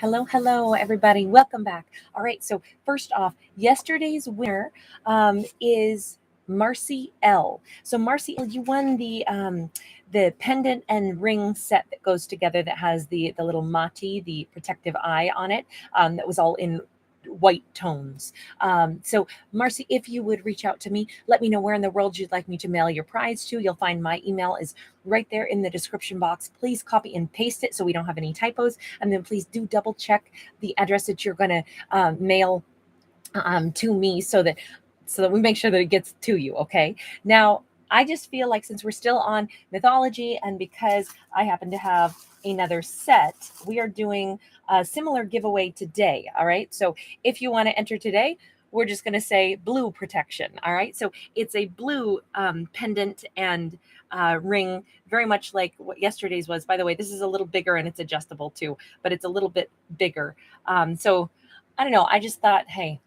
Hello, everybody. Welcome back. All right, so first off, yesterday's winner is Marcy L. So Marcy L, you won the pendant and ring set that goes together that has the little mati, the protective eye on it, that was all in white tones. So Marcy, if you would reach out to me, let me know where in the world you'd like me to mail your prize to. You'll find my email is right there in the description box. Please copy and paste it so we don't have any typos. And then please do double check the address that you're going to mail to me so that we make sure that it gets to you. Okay. Now, I just feel like since we're still on mythology and because I happen to have another set, we are doing a similar giveaway today. All right. So if you want to enter today, we're just going to say blue protection. All right. So it's a blue pendant and ring, very much like what yesterday's was. By the way, this is a little bigger and it's adjustable too, but it's a little bit bigger. So I don't know. I just thought, hey,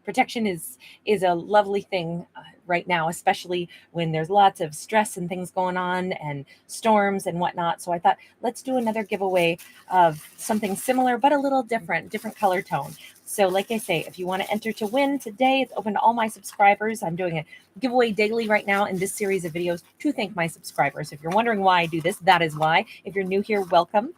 protection is a lovely thing right now, especially when there's lots of stress and things going on and storms and whatnot. So I thought, let's do another giveaway of something similar, but a little different color tone. So like I say, if you want to enter to win today, it's open to all my subscribers. I'm doing a giveaway daily right now in this series of videos to thank my subscribers. If you're wondering why I do this, that is why. If you're new here, welcome.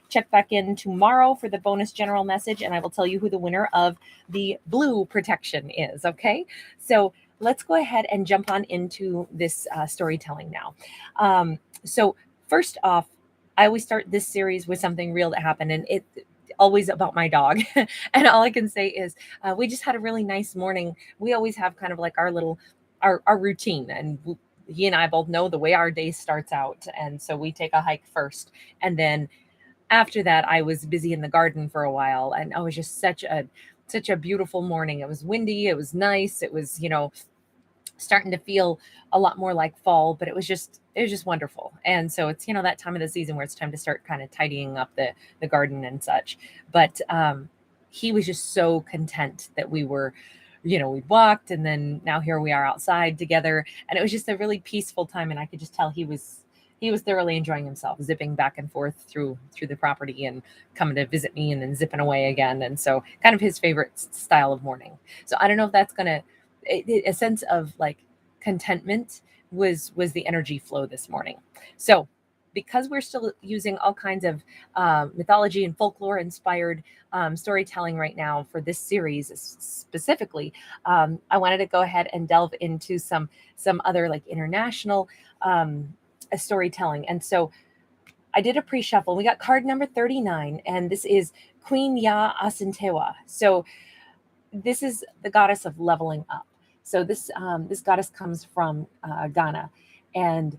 Check back in tomorrow for the bonus general message, and I will tell you who the winner of the blue protection is. Okay, so let's go ahead and jump on into this storytelling now. So first off, I always start this series with something real that happened, and it always about my dog. And all I can say is we just had a really nice morning. We always have kind of like our little our routine, and he and I both know the way our day starts out, and so we take a hike first, and then after that, I was busy in the garden for a while, and it was just such a beautiful morning. It was windy, it was nice, it was, starting to feel a lot more like fall, but it was just wonderful. And so it's, that time of the season where it's time to start kind of tidying up the garden and such. But he was just so content that we were, we'd walked, and then now here we are outside together, and it was just a really peaceful time, and I could just tell he was thoroughly enjoying himself, zipping back and forth through the property and coming to visit me and then zipping away again. And so kind of his favorite style of morning. So I don't know if that's going to, a sense of like contentment was the energy flow this morning. So because we're still using all kinds of mythology and folklore inspired storytelling right now for this series specifically, I wanted to go ahead and delve into some other like international storytelling. And so I did a pre-shuffle. We got card number 39, and this is Queen Ya Asintewa. So this is the goddess of leveling up. So this goddess comes from Ghana, and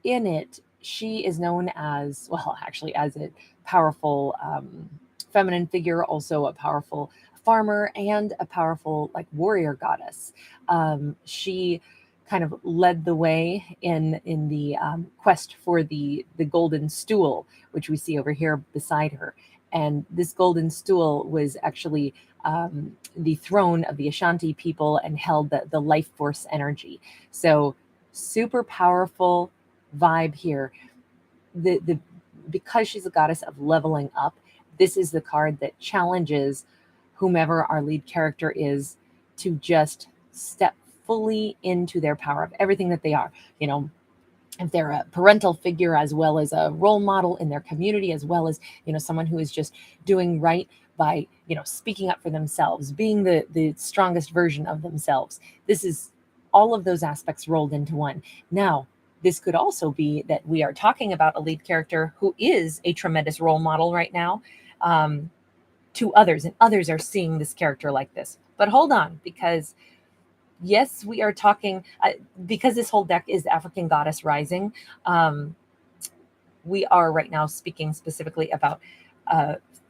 in it she is known as, well, actually as a powerful feminine figure, also a powerful farmer and a powerful like warrior goddess. She kind of led the way in the quest for the golden stool, which we see over here beside her. And this golden stool was actually the throne of the Ashanti people and held the life force energy. So super powerful vibe here. Because she's a goddess of leveling up, this is the card that challenges whomever our lead character is to just step fully into their power of everything that they are. If they're a parental figure as well as a role model in their community, as well as, someone who is just doing right by, speaking up for themselves, being the strongest version of themselves. This is all of those aspects rolled into one. Now, this could also be that we are talking about a lead character who is a tremendous role model right now to others, and others are seeing this character like this. But hold on, because yes, we are talking, because this whole deck is African Goddess Rising, we are right now speaking specifically about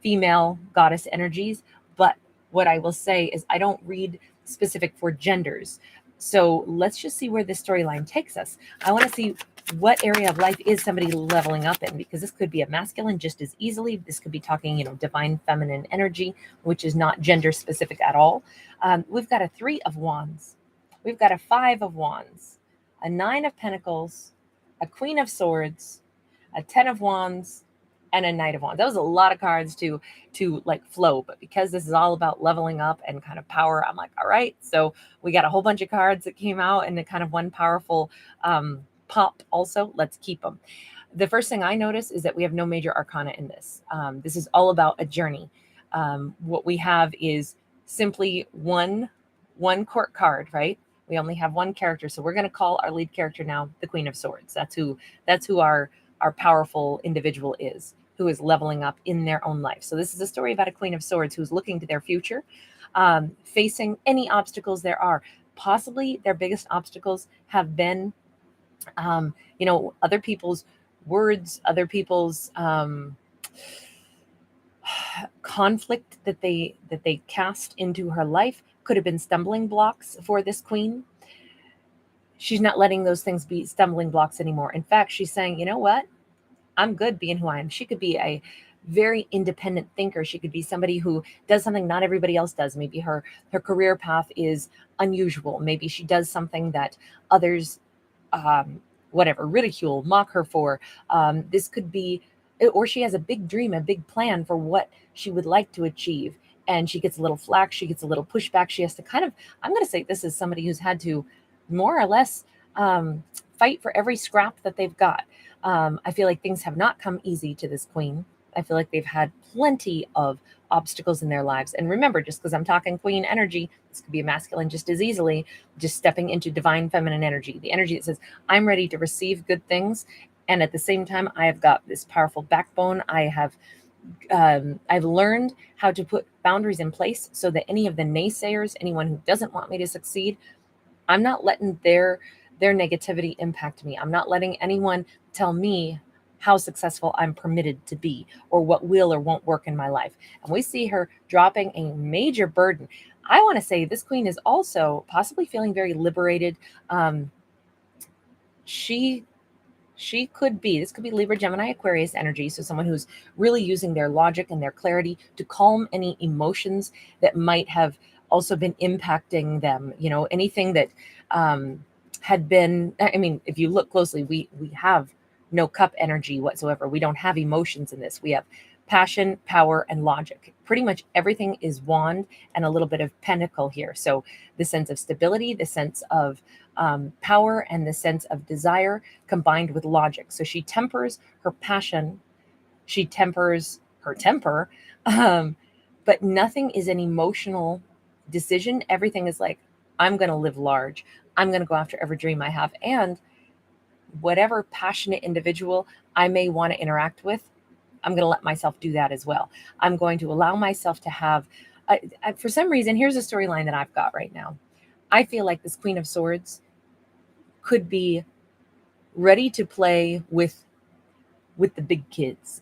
female goddess energies. But what I will say is I don't read specific for genders. So let's just see where this storyline takes us. I want to see what area of life is somebody leveling up in, because this could be a masculine just as easily. This could be talking, divine feminine energy, which is not gender specific at all. We've got a 3 of Wands. We've got a 5 of Wands, a 9 of Pentacles, a Queen of Swords, a 10 of Wands, and a Knight of Wands. That was a lot of cards to like flow, but because this is all about leveling up and kind of power, I'm like, all right, so we got a whole bunch of cards that came out and the kind of one powerful pop also. Let's keep them. The first thing I notice is that we have no major arcana in this. This is all about a journey. What we have is simply one court card, right? We only have one character, so we're going to call our lead character now the Queen of Swords. That's who our powerful individual is, who is leveling up in their own life. So this is a story about a Queen of Swords who's looking to their future, facing any obstacles there are. Possibly their biggest obstacles have been, other people's words, other people's conflict that they cast into her life could have been stumbling blocks for this queen. She's not letting those things be stumbling blocks anymore. In fact, she's saying, you know what? I'm good being who I am. She could be a very independent thinker. She could be somebody who does something not everybody else does. Maybe her career path is unusual. Maybe she does something that others, ridicule, mock her for. This could be, or she has a big dream, a big plan for what she would like to achieve. And she gets a little flack. She gets a little pushback. She has to I'm going to say this is somebody who's had to more or less fight for every scrap that they've got. I feel like things have not come easy to this queen. I feel like they've had plenty of obstacles in their lives. And remember, just because I'm talking queen energy, this could be a masculine just as easily, just stepping into divine feminine energy, the energy that says, I'm ready to receive good things. And at the same time, I have got this powerful backbone. I've learned how to put boundaries in place so that any of the naysayers, anyone who doesn't want me to succeed, I'm not letting their negativity impact me. I'm not letting anyone tell me how successful I'm permitted to be or what will or won't work in my life. And we see her dropping a major burden. I want to say this queen is also possibly feeling very liberated. She could be, this could be Libra, Gemini, Aquarius energy. So someone who's really using their logic and their clarity to calm any emotions that might have also been impacting them. Anything that had been, if you look closely, we have no cup energy whatsoever. We don't have emotions in this. We have passion, power, and logic. Pretty much everything is wand and a little bit of pentacle here. So the sense of stability, the sense of power, and the sense of desire combined with logic. So she tempers her passion, she tempers her temper, but nothing is an emotional decision. Everything is like, I'm going to live large. I'm going to go after every dream I have. And whatever passionate individual I may want to interact with, I'm going to let myself do that as well. I'm going to allow myself to have, for some reason, here's a storyline that I've got right now. I feel like this Queen of Swords could be ready to play with the big kids,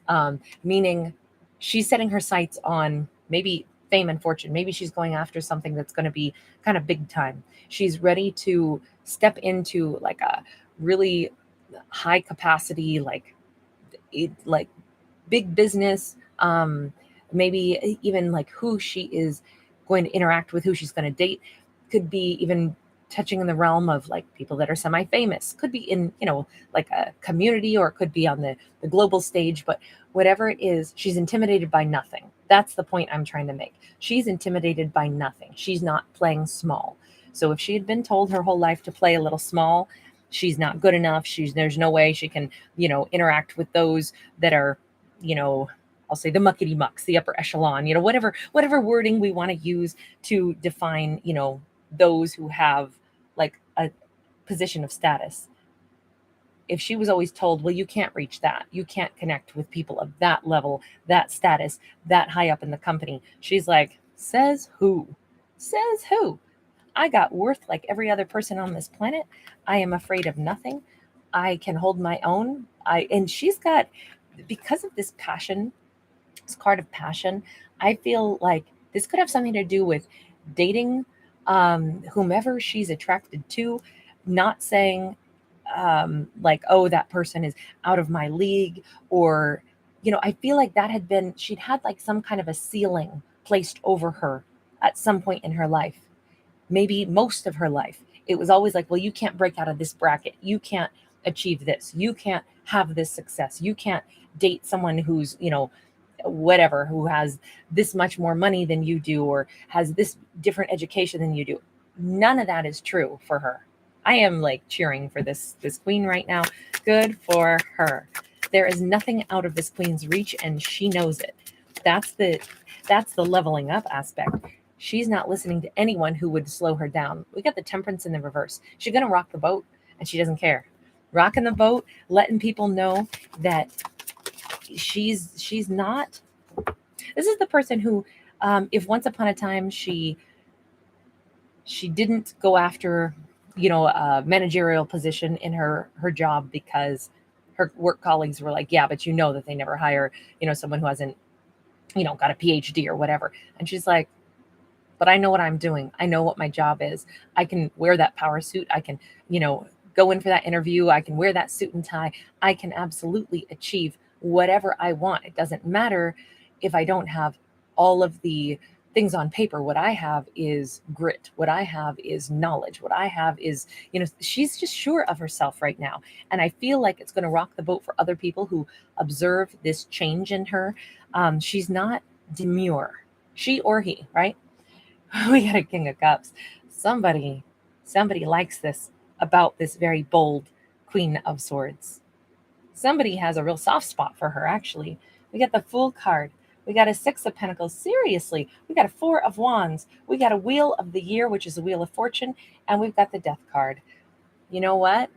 meaning she's setting her sights on maybe fame and fortune. Maybe she's going after something that's going to be kind of big time. She's ready to step into like a really high capacity, like big business, maybe even like who she is going to interact with, who she's going to date, could be even touching in the realm of like people that are semi-famous, could be in, like a community, or it could be on the global stage. But whatever it is, she's intimidated by nothing. That's the point I'm trying to make. She's intimidated by nothing. She's not playing small. So if she had been told her whole life to play a little small, she's not good enough, there's no way she can, interact with those that are, I'll say the muckety mucks, the upper echelon, whatever wording we want to use to define, those who have like a position of status. If she was always told, well, you can't reach that, you can't connect with people of that level, that status, that high up in the company, she's like, says who? I got worth like every other person on this planet. I am afraid of nothing. I can hold my own. And she's got, because of this passion, this card of passion, I feel like this could have something to do with dating whomever she's attracted to, not saying like, oh, that person is out of my league, or, I feel like she'd had like some kind of a ceiling placed over her at some point in her life. Maybe most of her life, it was always like, well, you can't break out of this bracket. You can't achieve this. You can't have this success. You can't date someone who's, whatever, who has this much more money than you do or has this different education than you do. None of that is true for her. I am like cheering for this queen right now. Good for her. There is nothing out of this queen's reach, and she knows it. That's the leveling up aspect. She's not listening to anyone who would slow her down. We got the Temperance in the reverse. She's gonna rock the boat, and she doesn't care. Rocking the boat, letting people know that she's not. This is the person who, if once upon a time she didn't go after, a managerial position in her job because her work colleagues were like, yeah, but that they never hire, someone who hasn't, got a PhD or whatever. And she's like, but I know what I'm doing. I know what my job is. I can wear that power suit. I can, go in for that interview. I can wear that suit and tie. I can absolutely achieve whatever I want. It doesn't matter if I don't have all of the things on paper. What I have is grit. What I have is knowledge. What I have is, she's just sure of herself right now. And I feel like it's going to rock the boat for other people who observe this change in her. She's not demure. She or he, right? We got a King of Cups. Somebody likes this about this very bold Queen of Swords. Somebody has a real soft spot for her, actually. We got the Fool card. We got a Six of Pentacles. Seriously, we got a Four of Wands. We got a Wheel of the Year, which is a Wheel of Fortune, and we've got the Death card. You know what?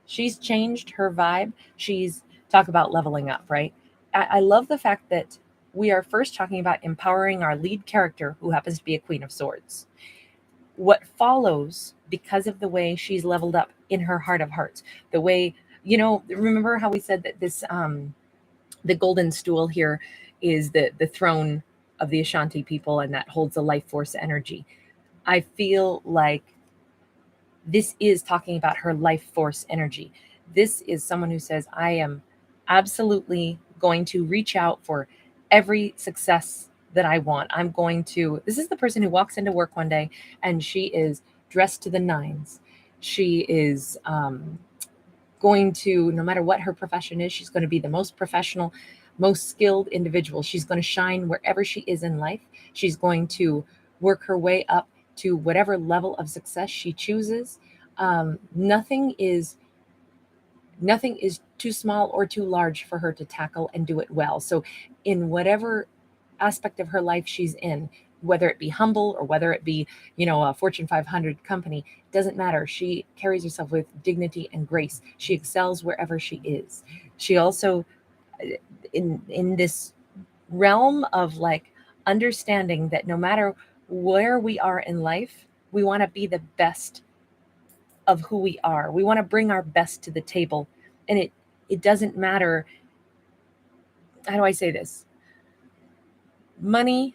She's changed her vibe. She's talk about leveling up, right? I love the fact that we are first talking about empowering our lead character, who happens to be a Queen of Swords. What follows, because of the way she's leveled up in her heart of hearts, the way, remember how we said that this, the golden stool here is the throne of the Ashanti people, and that holds the life force energy. I feel like this is talking about her life force energy. This is someone who says, I am absolutely going to reach out for every success that I want. This is the person who walks into work one day and she is dressed to the nines. She is going to, no matter what her profession is, she's going to be the most professional, most skilled individual. She's going to shine wherever she is in life. She's going to work her way up to whatever level of success she chooses. Nothing is too small or too large for her to tackle and do it well. So in whatever aspect of her life she's in, whether it be humble or whether it be, a Fortune 500 company, doesn't matter. She carries herself with dignity and grace. She excels wherever she is. She also, in this realm of like understanding that no matter where we are in life, we want to be the best of who we are. We want to bring our best to the table. And it doesn't matter. How do I say this? Money,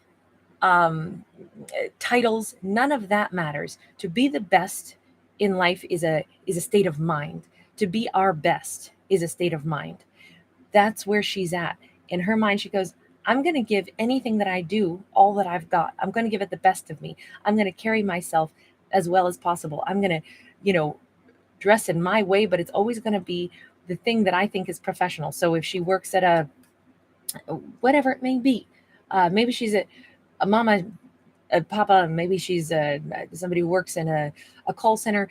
titles, none of that matters. To be the best in life is a state of mind. To be our best is a state of mind. That's where she's at. In her mind, she goes, I'm going to give anything that I do all that I've got. I'm going to give it the best of me. I'm going to carry myself as well as possible. I'm going to, dress in my way, but it's always going to be the thing that I think is professional. So if she works at a, whatever it may be, maybe she's a mama, a papa, maybe she's somebody who works in a call center,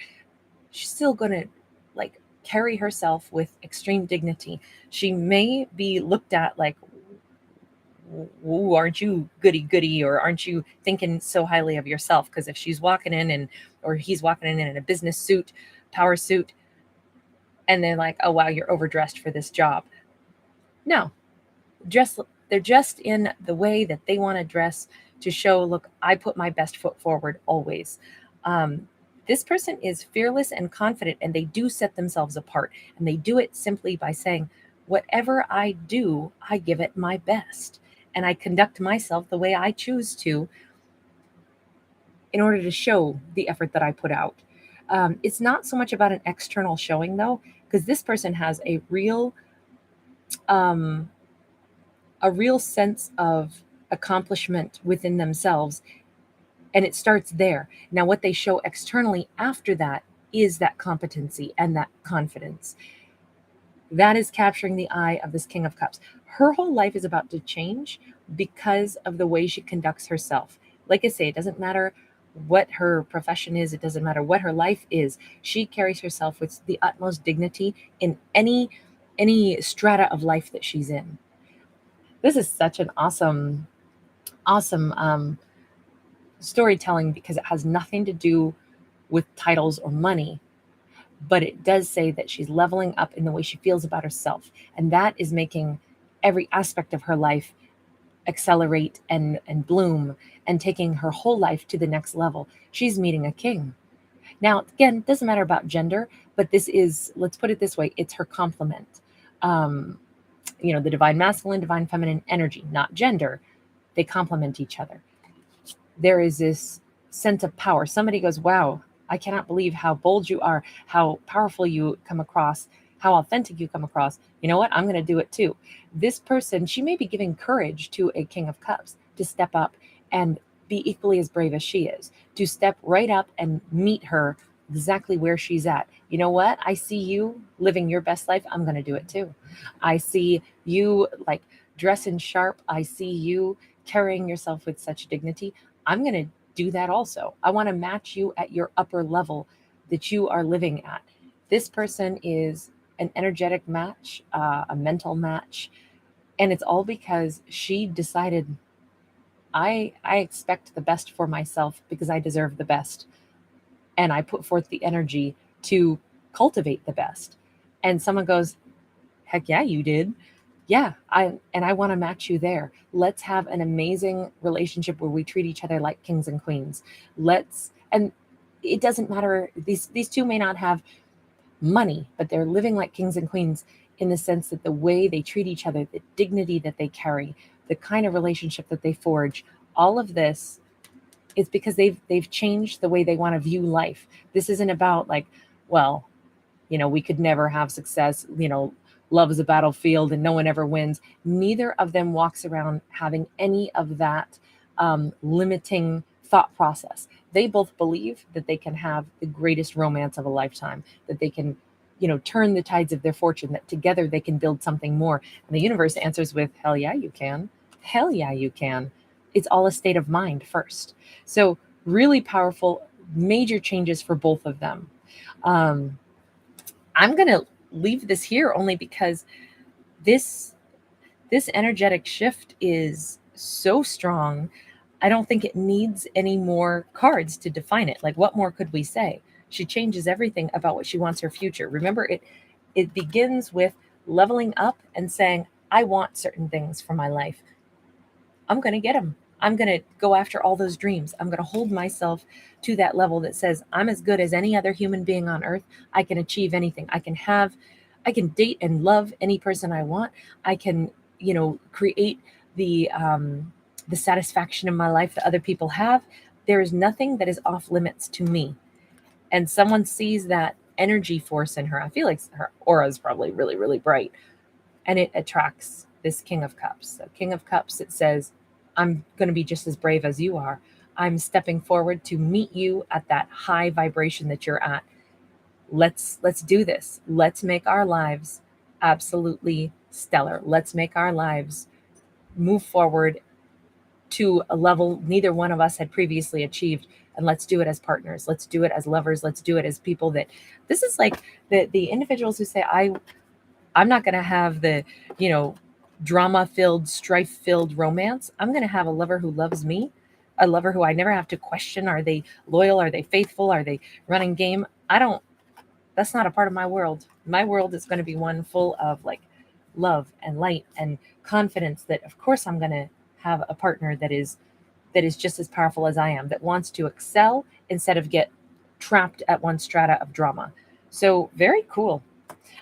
she's still going to like carry herself with extreme dignity. She may be looked at like, ooh, aren't you goody, or aren't you thinking so highly of yourself? Because if she's walking in or he's walking in a business suit, power suit, and they're like, oh wow, you're overdressed for this job. No, they're just in the way that they want to dress to show, look, I put my best foot forward always. This person is fearless and confident, and they do set themselves apart, and they do it simply by saying, whatever I do, I give it my best, and I conduct myself the way I choose to in order to show the effort that I put out. It's not so much about an external showing, though, because this person has a real sense of accomplishment within themselves, and it starts there. Now, what they show externally after that is that competency and that confidence. That is capturing the eye of this King of Cups. Her whole life is about to change because of the way she conducts herself. Like I say, it doesn't matter what her profession is, it doesn't matter what her life is. She carries herself with the utmost dignity in any strata of life that she's in. This is such an awesome storytelling because it has nothing to do with titles or money, but it does say that she's leveling up in the way she feels about herself, and that is making every aspect of her life accelerate and bloom, and taking her whole life to the next level. She's meeting a king. Now, again, it doesn't matter about gender, but this is, let's put it this way, it's her complement. The divine masculine, divine feminine energy, not gender. They complement each other. There is this sense of power. Somebody goes, wow, I cannot believe how bold you are, how powerful you come across, how authentic you come across. You know what? I'm going to do it too. This person, she may be giving courage to a King of Cups to step up and be equally as brave as she is, to step right up and meet her exactly where she's at. You know what? I see you living your best life. I'm going to do it too. I see you like dressing sharp. I see you carrying yourself with such dignity. I'm going to do that also. I want to match you at your upper level that you are living at. This person is an energetic match, a mental match, and it's all because she decided, I expect the best for myself because I deserve the best, and I put forth the energy to cultivate the best. And someone goes, heck yeah, you did. Yeah, I want to match you there. Let's have an amazing relationship where we treat each other like kings and queens. And it doesn't matter, these two may not have money, but they're living like kings and queens in the sense that the way they treat each other, the dignity that they carry, the kind of relationship that they forge, all of this is because they've changed the way they want to view life. This isn't about like, well, we could never have success, love is a battlefield and no one ever wins. Neither of them walks around having any of that limiting thought process. They both believe that they can have the greatest romance of a lifetime, that they can, turn the tides of their fortune, that together they can build something more. And the universe answers with, hell yeah, you can. Hell yeah, you can. It's all a state of mind first. So really powerful, major changes for both of them. I'm going to leave this here only because this energetic shift is so strong. I don't think it needs any more cards to define it. Like, what more could we say? She changes everything about what she wants her future. Remember, it begins with leveling up and saying, I want certain things for my life. I'm going to get them. I'm going to go after all those dreams. I'm going to hold myself to that level that says I'm as good as any other human being on earth. I can achieve anything. I can date and love any person I want. I can, create the satisfaction in my life that other people have. There is nothing that is off limits to me. And someone sees that energy force in her. I feel like her aura is probably really, really bright, and it attracts this King of Cups. So King of Cups, it says, I'm going to be just as brave as you are. I'm stepping forward to meet you at that high vibration that you're at. Let's do this. Let's make our lives absolutely stellar. Let's make our lives move forward to a level neither one of us had previously achieved. And let's do it as partners. Let's do it as lovers. Let's do it as people that, this is like the individuals who say, I'm not going to have the, drama-filled, strife-filled romance. I'm going to have a lover who loves me, a lover who I never have to question. Are they loyal? Are they faithful? Are they running game? That's not a part of my world. My world is going to be one full of like love and light and confidence that, of course, I'm going to have a partner that is just as powerful as I am, that wants to excel instead of get trapped at one strata of drama. So very cool.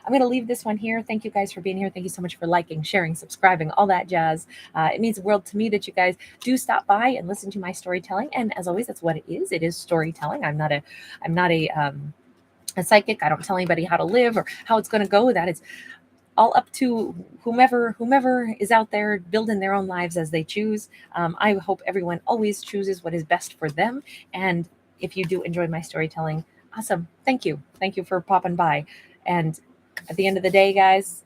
I'm going to leave this one here. Thank you guys for being here. Thank you so much for liking, sharing, subscribing, all that jazz. It means the world to me that you guys do stop by and listen to my storytelling. And as always, that's what it is. It is storytelling. I'm not a psychic. I don't tell anybody how to live or how it's going to go. That is all up to whomever is out there building their own lives as they choose. I hope everyone always chooses what is best for them. And if you do enjoy my storytelling, Awesome. Thank you. Thank you for popping by. And at the end of the day, guys,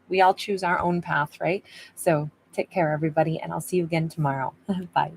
we all choose our own path, right? So take care, everybody, and I'll see you again tomorrow. Bye.